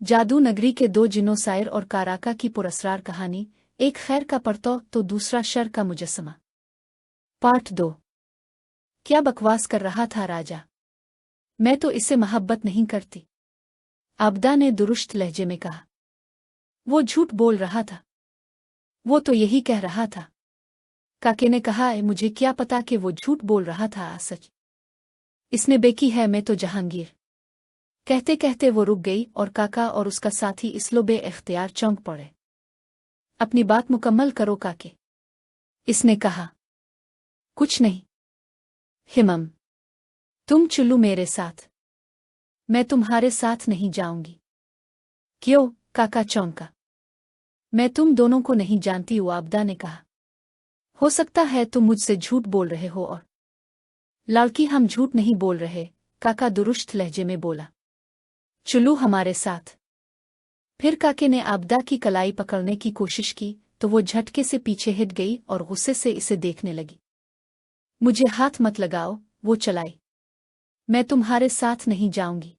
जादू नगरी के दो जिनों सायर और काराका की पुरस्रार कहानी, एक खैर का परतौ तो दूसरा शर का मुजस्समा। पार्ट 2। क्या बकवास कर रहा था राजा? मैं तो इससे मोहब्बत नहीं करती, आबदा ने दुरुस्त लहजे में कहा। वो झूठ बोल रहा था। वो तो यही कह रहा था, काके ने कहा। मुझे क्या पता कि वो झूठ बोल रहा था सच। इसने बेकी है, मैं तो जहांगीर। कहते कहते वो रुक गई और काका और उसका साथी इसलो बे-इख्तियार चौंक पड़े। अपनी बात मुकम्मल करो काके, इसने कहा। कुछ नहीं हिमम, तुम चलो मेरे साथ। मैं तुम्हारे साथ नहीं जाऊंगी। क्यों? काका चौंका। मैं तुम दोनों को नहीं जानती, आबदा ने कहा। हो सकता है तुम मुझसे झूठ बोल रहे हो। और लड़की, हम झूठ नहीं बोल रहे, काका दुरुस्त लहजे में बोला। चलो हमारे साथ। फिर काके ने आबदा की कलाई पकड़ने की कोशिश की तो वो झटके से पीछे हट गई और गुस्से से इसे देखने लगी। मुझे हाथ मत लगाओ, वो चलाई। मैं तुम्हारे साथ नहीं जाऊंगी।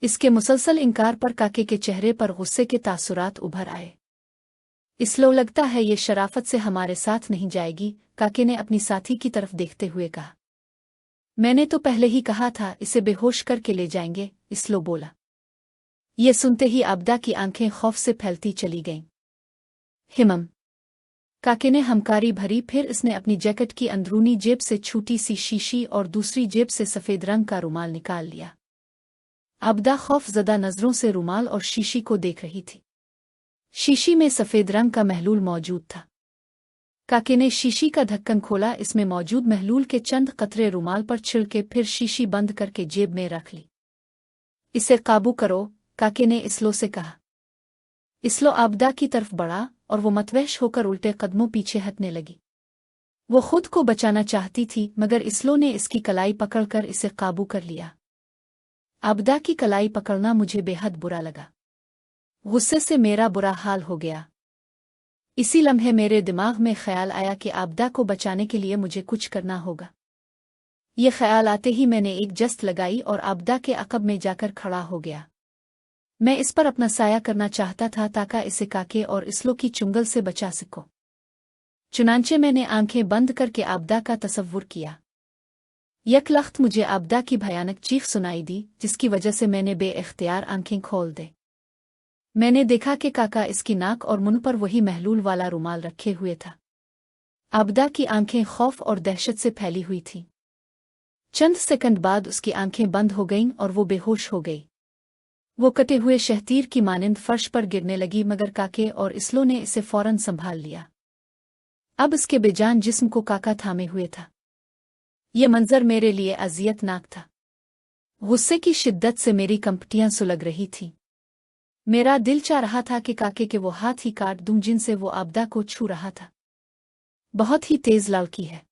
इसके मुसलसल इनकार पर काके के चेहरे पर गुस्से के तासुरात उभर आए। इसलो लगता है ये शराफत से हमारे साथ नहीं जाएगी, काके ने अपनी साथी की तरफ देखते हुए कहा। मैंने तो पहले ही कहा था इसे बेहोश करके ले जाएंगे, इसलो बोला। ये सुनते ही आबदा की आंखें खौफ से फैलती चली गईं। हिमम, काके ने हमकारी भरी। फिर इसने अपनी जैकेट की अंदरूनी जेब से छोटी सी शीशी और दूसरी जेब से सफेद रंग का रुमाल निकाल लिया। आबदा खौफजदा नजरों से रुमाल और शीशी को देख रही थी। शीशी में सफेद रंग का महलूल मौजूद था। काके ने शीशी का ढक्कन खोला, इसमें मौजूद महलूल के चंद कतरे रुमाल पर छिड़के, फिर शीशी बंद करके जेब में रख ली। इसे काबू करो, काके ने इसलो से कहा। इसलो आबदा की तरफ बढ़ा और वो मतवहश होकर उल्टे कदमों पीछे हटने लगी। वो खुद को बचाना चाहती थी, मगर इसलो ने इसकी कलाई पकड़कर इसे काबू कर लिया। आबदा की कलाई पकड़ना मुझे बेहद बुरा लगा। गुस्से से मेरा बुरा हाल हो गया। इसी लम्हे मेरे दिमाग में ख्याल आया कि आबदा को बचाने के लिए मुझे कुछ करना होगा। ये ख्याल आते ही मैंने एक जस्त लगाई और आबदा के अकब में जाकर खड़ा हो गया। मैं इस पर अपना साया करना चाहता था ताकि इसे काके और इसलो की चुंगल से बचा सको। चुनांचे मैंने आंखें बंद करके आबदा का तसव्वुर किया। यकलख्त मुझे आबदा की भयानक चीख सुनाई दी, जिसकी वजह से मैंने बे-इख्तियार आंखें खोल दे। मैंने देखा कि काका इसकी नाक और मुंह पर वही महलूल वाला रुमाल रखे हुए था। आबदा की आंखें खौफ और दहशत से फैली हुई थीं। चंद सेकंड बाद उसकी आंखें बंद हो गईं और वो बेहोश हो गई। वो कटे हुए शहतीर की मानिंद फर्श पर गिरने लगी, मगर काके और इसलो ने इसे फौरन संभाल लिया। अब इसके बेजान जिस्म को काका थामे हुए था। ये मंजर मेरे लिए अजियतनाक था। गुस्से की शिद्दत से मेरी कंपटियां सुलग रही थीं। मेरा दिल चाह रहा था कि काके के वो हाथ ही काट दूं जिनसे वो आबदा को छू रहा था। बहुत ही तेज लड़की है,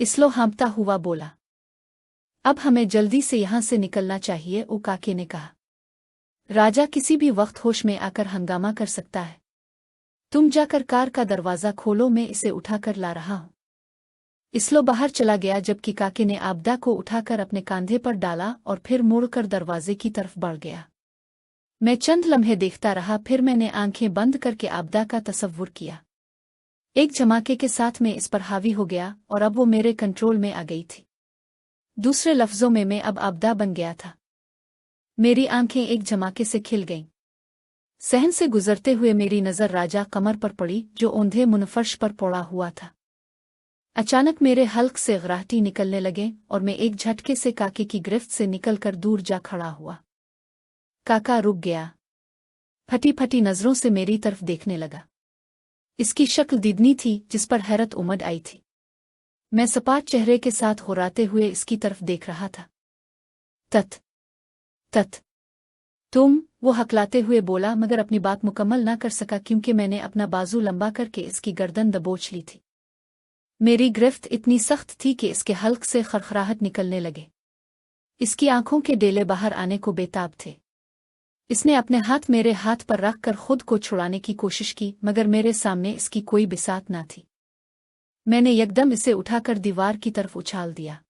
इसलो हाँफता हुआ बोला। अब हमें जल्दी से यहां से निकलना चाहिए, ओ काके ने कहा। राजा किसी भी वक्त होश में आकर हंगामा कर सकता है। तुम जाकर कार का दरवाजा खोलो, मैं इसे उठाकर ला रहा हूं। इसलो बाहर चला गया, जबकि काके ने आबदा को उठाकर अपने कांधे पर डाला और फिर मुड़कर दरवाजे की तरफ बढ़ गया। मैं चंद लम्हे देखता रहा, फिर मैंने आंखें बंद करके आबदा का तसव्वुर किया। एक झमाके के साथ मैं इस पर हावी हो गया और अब वो मेरे कंट्रोल में आ गई थी। दूसरे लफ्जों में मैं अब आबदा बन गया था। मेरी आंखें एक झमाके से खिल गईं। सहन से गुजरते हुए मेरी नज़र राजा कमर पर पड़ी, जो औंधे मुनफर्श पर पड़ा हुआ था। अचानक मेरे हल्क से गराहटी निकलने लगे और मैं एक झटके से काके की गिरफ्त से निकलकर दूर जा खड़ा हुआ। काका रुक गया, फटी फटी नजरों से मेरी तरफ देखने लगा। इसकी शक्ल दीदनी थी, जिस पर हैरत उमड़ आई थी। मैं सपाट चेहरे के साथ घुराते हुए इसकी तरफ देख रहा था। तत तत तुम, वो हकलाते हुए बोला, मगर अपनी बात मुकम्मल ना कर सका क्योंकि मैंने अपना बाजू लंबा करके इसकी गर्दन दबोच ली थी। मेरी गिरफ्त इतनी सख्त थी कि इसके हल्क से खरखराहट निकलने लगे। इसकी आंखों के डेले बाहर आने को बेताब थे। इसने अपने हाथ मेरे हाथ पर रखकर खुद को छुड़ाने की कोशिश की, मगर मेरे सामने इसकी कोई बिसात ना थी। मैंने यकदम इसे उठाकर दीवार की तरफ उछाल दिया।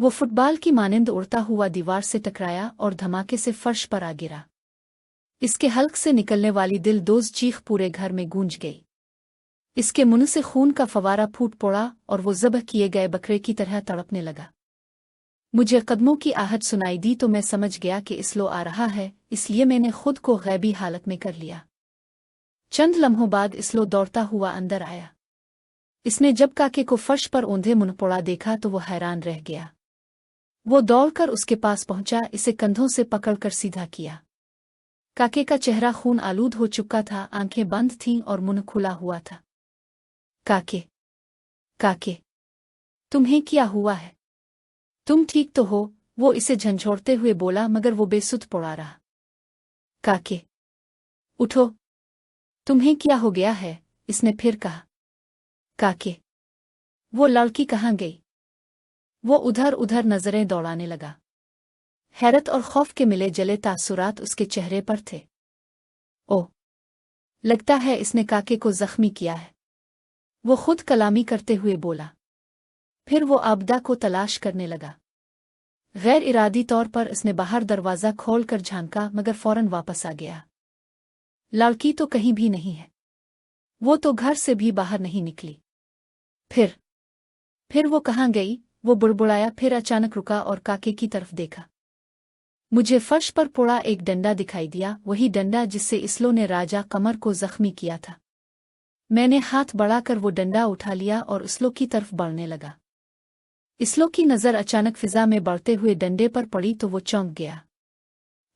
वो फुटबॉल की मानिंद उड़ता हुआ दीवार से टकराया और धमाके से फर्श पर आ गिरा। इसके हल्क से निकलने वाली दिलदोज चीख पूरे घर में गूंज गई। इसके मुंह से खून का फवारा फूट पड़ा और वो ज़बह किए गए बकरे की तरह तड़पने लगा। मुझे कदमों की आहट सुनाई दी तो मैं समझ गया कि इसलो आ रहा है, इसलिए मैंने खुद को गैबी हालत में कर लिया। चंद लम्हों बाद इसलो दौड़ता हुआ अंदर आया। इसने जब काके को फर्श पर औंधे मुंह पड़ा देखा तो वो हैरान रह गया। वो दौड़कर उसके पास पहुंचा, इसे कंधों से पकड़कर सीधा किया। काके का चेहरा खून आलूद हो चुका था, आंखें बंद थीं और मुंह खुला हुआ था। काके, काके, तुम्हें क्या हुआ है? तुम ठीक तो हो? वो इसे झंझोड़ते हुए बोला, मगर वो बेसुध पड़ा रहा। काके, उठो, तुम्हें क्या हो गया है? इसने फिर कहा। काके, वो लड़की कहाँ गई? वो उधर उधर नजरें दौड़ाने लगा। हैरत और खौफ के मिले जले तासुरात उसके चेहरे पर थे। ओह, लगता है इसने काके को जख्मी किया है, वो खुद कलामी करते हुए बोला। फिर वो आबदा को तलाश करने लगा। गैर इरादी तौर पर इसने बाहर दरवाज़ा खोलकर झांका, मगर फौरन वापस आ गया। लड़की तो कहीं भी नहीं है, वो तो घर से भी बाहर नहीं निकली। फिर वो कहाँ गई? वो बुड़बुड़ाया, फिर अचानक रुका और काके की तरफ देखा। मुझे फर्श पर पड़ा एक डंडा दिखाई दिया, वही डंडा जिससे इसलो ने राजा कमर को जख्मी किया था। मैंने हाथ बढ़ाकर वो डंडा उठा लिया और इसलो की तरफ बढ़ने लगा। इसलो की नज़र अचानक फिजा में बढ़ते हुए डंडे पर पड़ी तो वो चौंक गया।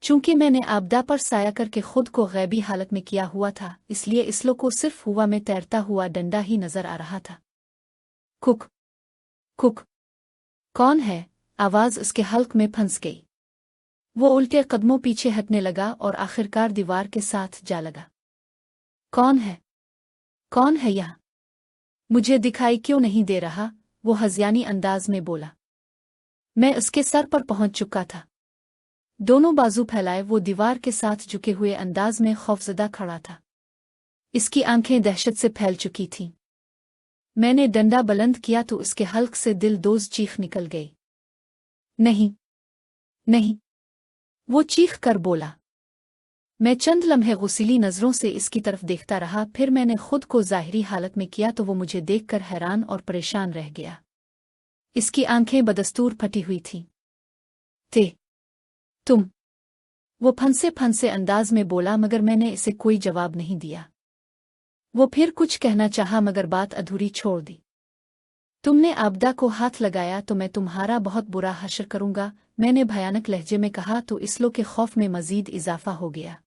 चूंकि मैंने आपदा पर साया करके खुद को गैबी हालत में किया हुआ था, इसलिए इसलो को सिर्फ हवा में तैरता हुआ डंडा ही नजर आ रहा था। कुक, कुक, कौन है? आवाज उसके हल्क में फंस गई। वो उल्टे कदमों पीछे हटने लगा और आखिरकार दीवार के साथ जा लगा। कौन है? कौन है यहाँ? मुझे दिखाई क्यों नहीं दे रहा? वो हज़ियानी अंदाज में बोला। मैं उसके सर पर पहुंच चुका था। दोनों बाजू फैलाए वो दीवार के साथ झुके हुए अंदाज में खौफजदा खड़ा था। इसकी आंखें दहशत से फैल चुकी थीं। मैंने डंडा बुलंद किया तो उसके हल्क से दिलदोज चीख निकल गई। नहीं, नहीं, वो चीख कर बोला। मैं चंद लम्हे गुस्सीली नज़रों से इसकी तरफ देखता रहा, फिर मैंने खुद को ज़ाहिरी हालत में किया तो वो मुझे देखकर हैरान और परेशान रह गया। इसकी आंखें बदस्तूर फटी हुई थीं। तुम, वो फंसे फंसे अंदाज में बोला, मगर मैंने इसे कोई जवाब नहीं दिया। वो फिर कुछ कहना चाहा मगर बात अधूरी छोड़ दी। तुमने आबदा को हाथ लगाया तो मैं तुम्हारा बहुत बुरा हश्र करूंगा, मैंने भयानक लहजे में कहा तो इसलो के खौफ में मजीद इजाफा हो गया।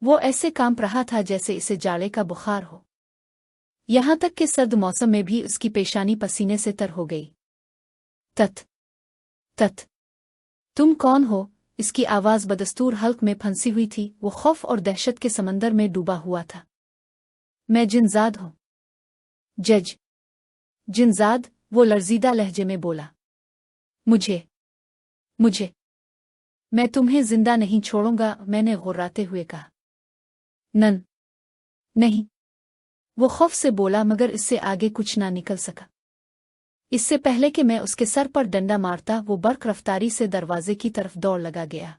वो ऐसे कांप रहा था जैसे इसे जाड़े का बुखार हो। यहां तक कि सर्द मौसम में भी उसकी पेशानी पसीने से तर हो गई। तत तत तुम कौन हो? इसकी आवाज बदस्तूर हल्क में फंसी हुई थी। वो खौफ और दहशत के समंदर में डूबा हुआ था। मैं जिनजाद हूं। जज जिनजाद, वो लर्जीदा लहजे में बोला। मुझे मुझे मैं तुम्हें जिंदा नहीं छोड़ूंगा, मैंने गुर्राते हुए कहा। नन नहीं, वो खौफ से बोला, मगर इससे आगे कुछ ना निकल सका। इससे पहले कि मैं उसके सर पर डंडा मारता, वो बर्क रफ्तारी से दरवाजे की तरफ दौड़ लगा गया।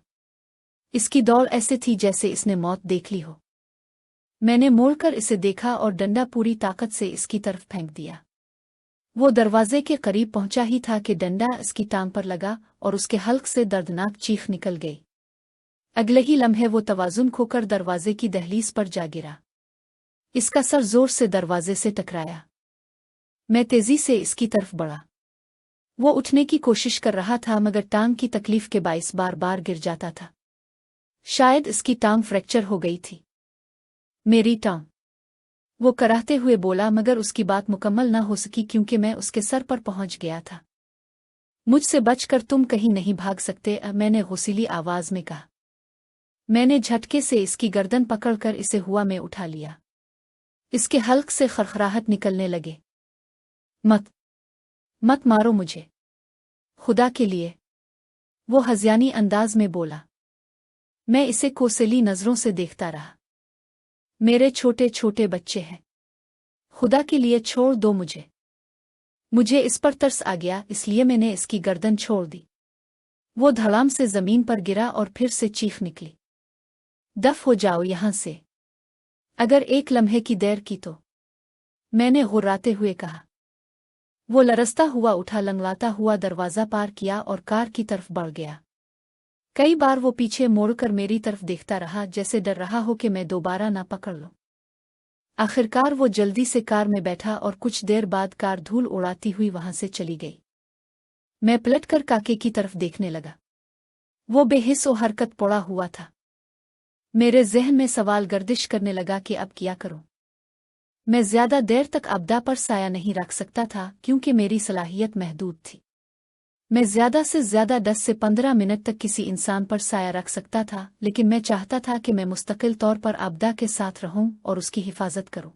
इसकी दौड़ ऐसे थी जैसे इसने मौत देख ली हो। मैंने मोड़कर इसे देखा और डंडा पूरी ताकत से इसकी तरफ फेंक दिया। वो दरवाजे के करीब पहुंचा ही था कि डंडा इसकी टांग पर लगा और उसके हल्क से दर्दनाक चीख निकल गई। अगले ही लम्हे वो तवाजुन खोकर दरवाजे की दहलीज पर जा गिरा। इसका सर जोर से दरवाजे से टकराया। मैं तेजी से इसकी तरफ बढ़ा। वो उठने की कोशिश कर रहा था, मगर टांग की तकलीफ के बाइस बार बार गिर जाता था। शायद इसकी टांग फ्रैक्चर हो गई थी। मेरी टांग, वो कराहते हुए बोला, मगर उसकी बात मुकम्मल न हो सकी क्योंकि मैं उसके सर पर पहुंच गया था। मुझसे बचकर तुम कहीं नहीं भाग सकते, मैंने गुस्सीली आवाज में कहा। मैंने झटके से इसकी गर्दन पकड़कर इसे हुआ में उठा लिया। इसके हल्क से खरखराहट निकलने लगे। मत मत मारो मुझे, खुदा के लिए, वो हज़ियानी अंदाज में बोला। मैं इसे कोसेली नजरों से देखता रहा। मेरे छोटे छोटे बच्चे हैं, खुदा के लिए छोड़ दो मुझे। मुझे इस पर तरस आ गया, इसलिए मैंने इसकी गर्दन छोड़ दी। वो धड़ाम से जमीन पर गिरा और फिर से चीख निकली। दफ हो जाओ यहाँ से। अगर एक लम्हे की देर की तो, मैंने गुर्राते हुए कहा। वो लरसता हुआ उठा, लंगलाता हुआ दरवाज़ा पार किया और कार की तरफ बढ़ गया। कई बार वो पीछे मोड़कर मेरी तरफ देखता रहा, जैसे डर रहा हो कि मैं दोबारा ना पकड़ लूं। आखिरकार वो जल्दी से कार में बैठा और कुछ देर बाद कार धूल उड़ाती हुई वहां से चली गई। मैं पलटकर काके की तरफ देखने लगा। वो बेहिस और हरकत पड़ा हुआ था। मेरे ज़हन में सवाल गर्दिश करने लगा कि अब क्या करूं। मैं ज्यादा देर तक अब्दा पर साया नहीं रख सकता था, क्योंकि मेरी सलाहियत महदूद थी। मैं ज्यादा से ज्यादा 10 से 15 मिनट तक किसी इंसान पर साया रख सकता था, लेकिन मैं चाहता था कि मैं मुस्तकिल तौर पर अब्दा के साथ रहूं और उसकी हिफाजत करूं।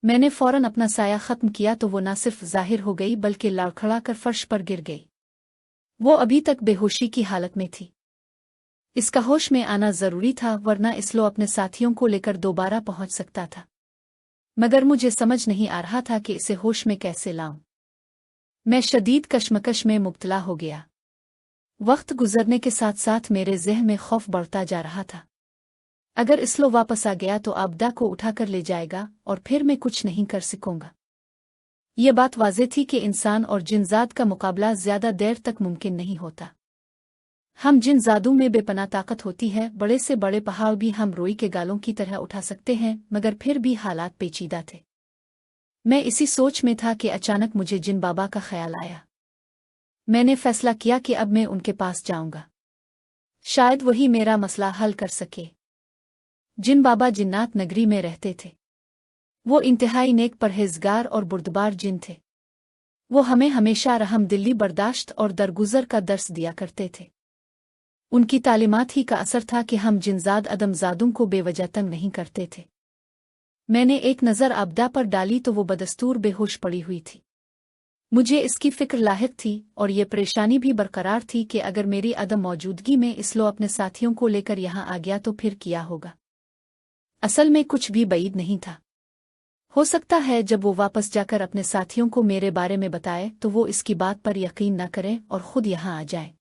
मैंने फौरन अपना साया खत्म किया तो वो न सिर्फ जाहिर हो गई बल्कि लड़खड़ा कर फर्श पर गिर गई। वो अभी तक बेहोशी की हालत में थी। इसका होश में आना जरूरी था, वरना इसलो अपने साथियों को लेकर दोबारा पहुंच सकता था। मगर मुझे समझ नहीं आ रहा था कि इसे होश में कैसे लाऊं। मैं शदीद कशमकश में मुब्तला हो गया। वक्त गुजरने के साथ साथ मेरे ज़हन में खौफ बढ़ता जा रहा था। अगर इसलो वापस आ गया तो अब्दा को उठाकर ले जाएगा और फिर मैं कुछ नहीं कर सकूंगा। ये बात वाज़ेह थी कि इंसान और जिनजात का मुकाबला ज्यादा देर तक मुमकिन नहीं होता। हम जिनजादों में बेपनाह ताकत होती है, बड़े से बड़े पहाड़ भी हम रोई के गालों की तरह उठा सकते हैं, मगर फिर भी हालात पेचीदा थे। मैं इसी सोच में था कि अचानक मुझे जिन बाबा का ख्याल आया। मैंने फैसला किया कि अब मैं उनके पास जाऊंगा। शायद वही मेरा मसला हल कर सके। जिन बाबा जिन्नात नगरी में रहते थे। वो इंतहाई नेक, परहेजगार और बुर्दबार जिन थे। वो हमें हमेशा रहमदिली, बर्दाश्त और दरगुजर का दर्स दिया करते थे। उनकी तालीमात ही का असर था कि हम जिनजाद अदमजादों को बेवजह तंग नहीं करते थे। मैंने एक नज़र अब्दा पर डाली तो वो बदस्तूर बेहोश पड़ी हुई थी। मुझे इसकी फिक्र लाहिक थी और ये परेशानी भी बरकरार थी कि अगर मेरी अदम मौजूदगी में इसलो अपने साथियों को लेकर यहाँ आ गया तो फिर क्या होगा। असल में कुछ भी बईद नहीं था। हो सकता है जब वो वापस जाकर अपने साथियों को मेरे बारे में बताए तो वो इसकी बात पर यकीन न करें और खुद यहाँ आ जाए।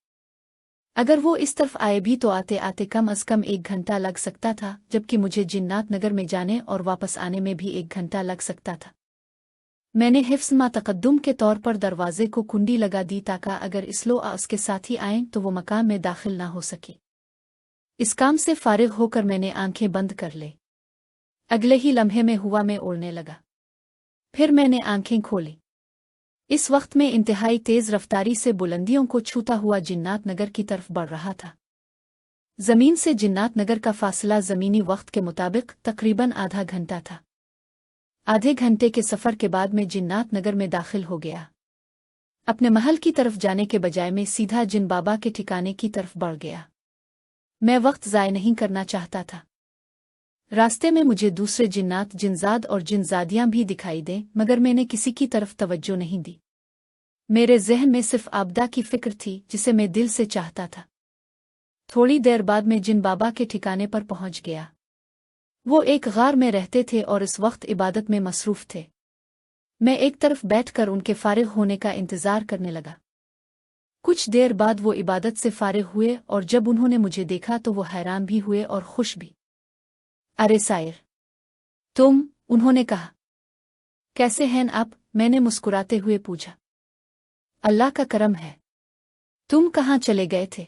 अगर वो इस तरफ आए भी तो आते आते कम अज कम 1 घंटा लग सकता था, जबकि मुझे जिन्नात नगर में जाने और वापस आने में भी 1 घंटा लग सकता था। मैंने हिफ्स मा तकद्दुम के तौर पर दरवाजे को कुंडी लगा दी ताकि अगर इसलो उसके साथी आएं तो वो मकान में दाखिल ना हो सके। इस काम से फारिग होकर मैंने आंखें बंद कर ले। अगले ही लम्हे में हुआ मैं उड़ने लगा। फिर मैंने आंखें खोली। इस वक्त में इंतहाई तेज रफ्तारी से बुलंदियों को छूता हुआ जिन्नात नगर की तरफ बढ़ रहा था। जमीन से जिन्नात नगर का फासला जमीनी वक्त के मुताबिक तकरीबन आधा घंटा था। आधे घंटे के सफर के बाद मैं जिन्नात नगर में दाखिल हो गया। अपने महल की तरफ जाने के बजाय मैं सीधा जिन बाबा के ठिकाने की तरफ बढ़ गया। मैं वक्त ज़ाय नहीं करना चाहता था। रास्ते में मुझे दूसरे जिन्नात, जिनजाद और जिनजादियां भी दिखाई दें, मगर मैंने किसी की तरफ तवज्जो नहीं दी। मेरे ज़हन में सिर्फ आबदा की फिक्र थी जिसे मैं दिल से चाहता था। थोड़ी देर बाद मैं जिन बाबा के ठिकाने पर पहुंच गया। वो एक गार में रहते थे और इस वक्त इबादत में मसरूफ थे। मैं एक तरफ बैठकर उनके फारिग होने का इंतजार करने लगा। कुछ देर बाद वो इबादत से फारिग हुए और जब उन्होंने मुझे देखा तो वो हैरान भी हुए और खुश भी। अरे सायर, तुम, उन्होंने कहा। कैसे हैं आप? मैंने मुस्कुराते हुए पूछा। अल्लाह का करम है। तुम कहाँ चले गए थे?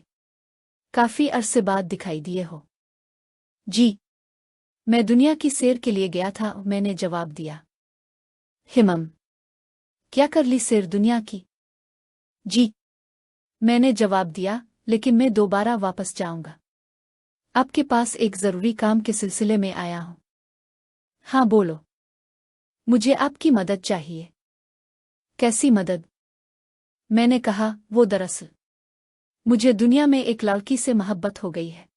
काफी अरसे बाद दिखाई दिए हो। जी, मैं दुनिया की सैर के लिए गया था, मैंने जवाब दिया। हिमम, क्या कर ली सैर दुनिया की? जी, मैंने जवाब दिया, लेकिन मैं दोबारा वापस जाऊंगा। आपके पास एक जरूरी काम के सिलसिले में आया हूं। हाँ बोलो। मुझे आपकी मदद चाहिए। कैसी मदद? मैंने कहा, वो दरअसल मुझे दुनिया में एक लड़की से मोहब्बत हो गई है।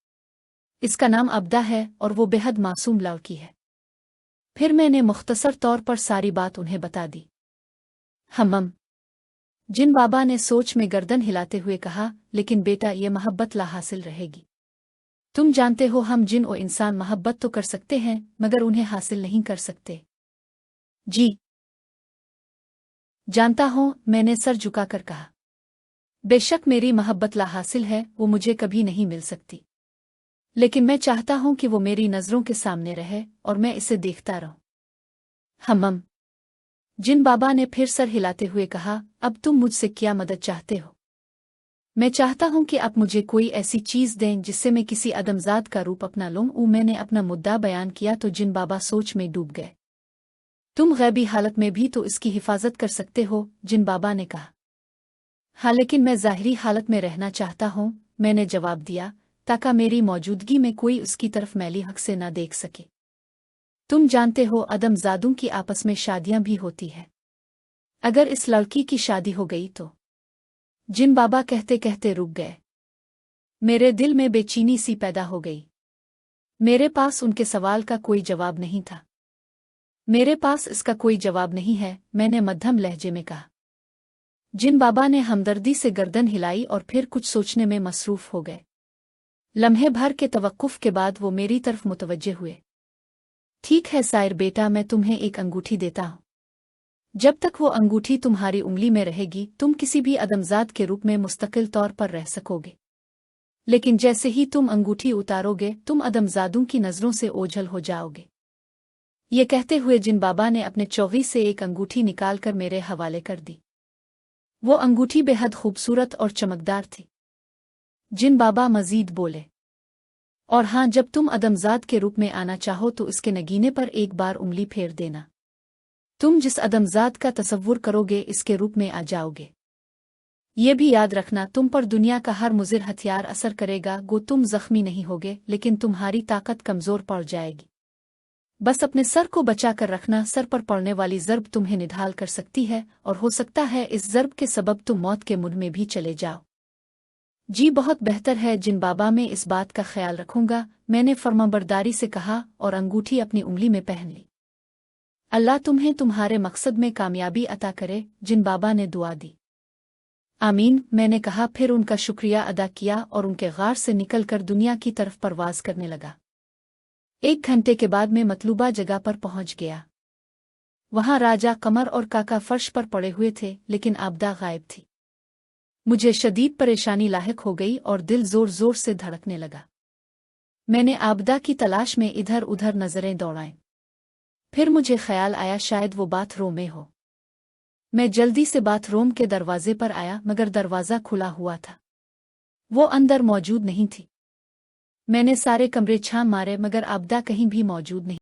इसका नाम अब्दा है और वो बेहद मासूम लड़की है। फिर मैंने मुख्तसर तौर पर सारी बात उन्हें बता दी। हमम, जिन बाबा ने सोच में गर्दन हिलाते हुए कहा, लेकिन बेटा ये मोहब्बत ला हासिल रहेगी। तुम जानते हो हम जिन और इंसान मोहब्बत तो कर सकते हैं मगर उन्हें हासिल नहीं कर सकते। जी जानता हूं, मैंने सर झुकाकर कहा। बेशक मेरी मोहब्बत ला हासिल है, वो मुझे कभी नहीं मिल सकती। लेकिन मैं चाहता हूं कि वो मेरी नज़रों के सामने रहे और मैं इसे देखता रहूं। हमम। जिन बाबा ने फिर सर हिलाते हुए कहा, अब तुम मुझसे क्या मदद चाहते हो? मैं चाहता हूं कि आप मुझे कोई ऐसी चीज़ दें जिससे मैं किसी अदमजात का रूप अपना लूं। मैंने अपना मुद्दा बयान किया तो जिन बाबा सोच में डूब गए। तुम गैबी हालत में भी तो इसकी हिफाजत कर सकते हो, जिन बाबा ने कहा। हाँ, लेकिन मैं ज़ाहिरी हालत में रहना चाहता हूं, मैंने जवाब दिया, ताकि मेरी मौजूदगी में कोई उसकी तरफ मैली हक से न देख सके। तुम जानते हो अदमजादों की आपस में शादियां भी होती है। अगर इस लड़की की शादी हो गई तो। जिन बाबा कहते कहते रुक गए। मेरे दिल में बेचैनी सी पैदा हो गई। मेरे पास उनके सवाल का कोई जवाब नहीं था। मेरे पास इसका कोई जवाब नहीं है, मैंने मध्यम लहजे में कहा। जिन बाबा ने हमदर्दी से गर्दन हिलाई और फिर कुछ सोचने में मसरूफ हो गए। लम्हे भर के तवक्कुफ के बाद वो मेरी तरफ मुतवज्जे हुए। ठीक है साइर बेटा, मैं तुम्हें एक अंगूठी देता हूं। जब तक वो अंगूठी तुम्हारी उंगली में रहेगी तुम किसी भी अदमजात के रूप में मुस्तकिल तौर पर रह सकोगे। लेकिन जैसे ही तुम अंगूठी उतारोगे तुम अदमजादों की नज़रों से ओझल हो जाओगे। ये कहते हुए जिन बाबा ने अपने चौगी से एक अंगूठी निकालकर मेरे हवाले कर दी। वो अंगूठी बेहद खूबसूरत और चमकदार थी। जिन बाबा मजीद बोले, और हाँ, जब तुम अदमजाद के रूप में आना चाहो तो इसके नगीने पर एक बार उंगली फेर देना। तुम जिस अदमजाद का तसव्वुर करोगे इसके रूप में आ जाओगे। ये भी याद रखना, तुम पर दुनिया का हर मुज़िर हथियार असर करेगा, गो तुम जख्मी नहीं होगे लेकिन तुम्हारी ताकत कमज़ोर पड़ जाएगी। बस अपने सर को बचा कर रखना, सर पर पड़ने वाली ज़र्ब तुम्हें निढाल कर सकती है और हो सकता है इस ज़र्ब के सबब तुम मौत के मुंह में भी चले जाओ। जी बहुत बेहतर है जिन बाबा, मैं इस बात का ख्याल रखूंगा, मैंने फर्माबरदारी से कहा और अंगूठी अपनी उंगली में पहन ली। अल्लाह तुम्हें तुम्हारे मकसद में कामयाबी अता करे, जिन बाबा ने दुआ दी। आमीन, मैंने कहा, फिर उनका शुक्रिया अदा किया और उनके गार से निकलकर दुनिया की तरफ परवाज करने लगा। 1 घंटे के बाद मैं मतलूबा जगह पर पहुंच गया। वहां राजा, कमर और काका फर्श पर पड़े हुए थे, लेकिन आबदा गायब थी। मुझे शदीद परेशानी लाहिक हो गई और दिल जोर जोर से धड़कने लगा। मैंने आबदा की तलाश में इधर उधर नजरें दौड़ाईं। फिर मुझे ख्याल आया शायद वो बाथरूम में हो। मैं जल्दी से बाथरूम के दरवाजे पर आया मगर दरवाज़ा खुला हुआ था। वो अंदर मौजूद नहीं थी। मैंने सारे कमरे छान मारे मगर आबदा कहीं भी मौजूद नहीं।